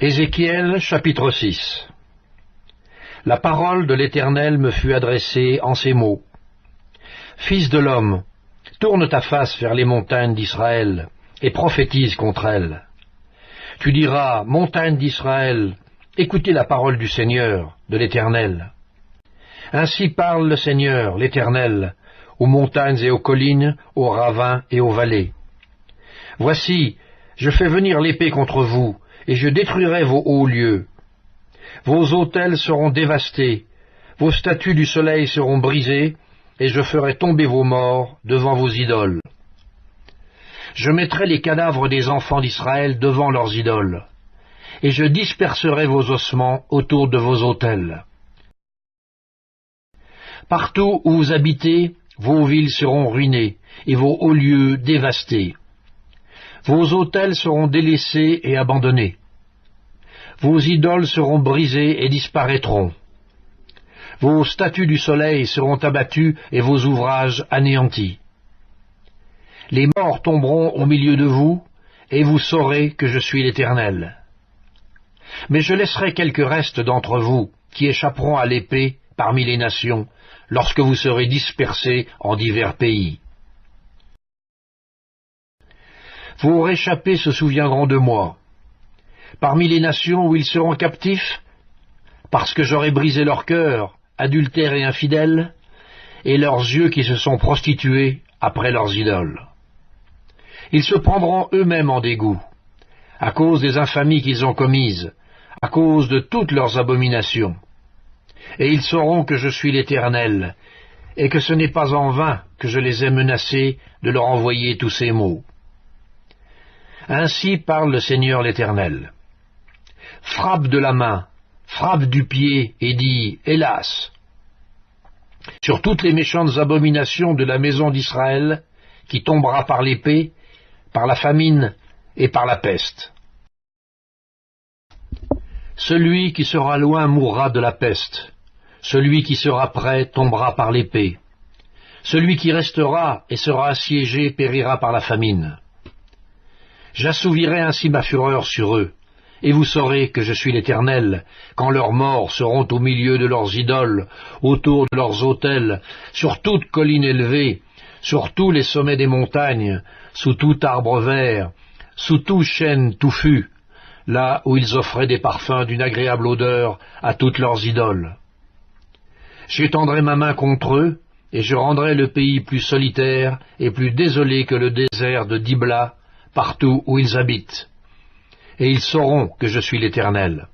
Ézéchiel chapitre 6. La parole de l'Éternel me fut adressée en ces mots. Fils de l'homme, tourne ta face vers les montagnes d'Israël, et prophétise contre elles. Tu diras, montagnes d'Israël, écoutez la parole du Seigneur, de l'Éternel. Ainsi parle le Seigneur, l'Éternel, aux montagnes et aux collines, aux ravins et aux vallées. Voici, je fais venir l'épée contre vous, et je détruirai vos hauts lieux. Vos autels seront dévastés, vos statues du soleil seront brisées, et je ferai tomber vos morts devant vos idoles. Je mettrai les cadavres des enfants d'Israël devant leurs idoles, et je disperserai vos ossements autour de vos autels. Partout où vous habitez, vos villes seront ruinées, et vos hauts lieux dévastés. Vos autels seront délaissés et abandonnés. Vos idoles seront brisées et disparaîtront. Vos statues du soleil seront abattues et vos ouvrages anéantis. Les morts tomberont au milieu de vous, et vous saurez que je suis l'Éternel. Mais je laisserai quelques restes d'entre vous, qui échapperont à l'épée parmi les nations, lorsque vous serez dispersés en divers pays. Vos réchappés se souviendront de moi. Parmi les nations où ils seront captifs, parce que j'aurai brisé leur cœur, adultères et infidèles, et leurs yeux qui se sont prostitués après leurs idoles. Ils se prendront eux-mêmes en dégoût, à cause des infamies qu'ils ont commises, à cause de toutes leurs abominations. Et ils sauront que je suis l'Éternel, et que ce n'est pas en vain que je les ai menacés de leur envoyer tous ces maux. Ainsi parle le Seigneur l'Éternel. Frappe de la main, frappe du pied, et dis, hélas, sur toutes les méchantes abominations de la maison d'Israël, qui tombera par l'épée, par la famine et par la peste. Celui qui sera loin mourra de la peste, celui qui sera près tombera par l'épée, celui qui restera et sera assiégé périra par la famine. J'assouvirai ainsi ma fureur sur eux, et vous saurez que je suis l'Éternel, quand leurs morts seront au milieu de leurs idoles, autour de leurs autels, sur toute colline élevée, sur tous les sommets des montagnes, sous tout arbre vert, sous tout chêne touffu, là où ils offraient des parfums d'une agréable odeur à toutes leurs idoles. J'étendrai ma main contre eux, et je rendrai le pays plus solitaire et plus désolé que le désert de Dibla, partout où ils habitent. Et ils sauront que je suis l'Éternel.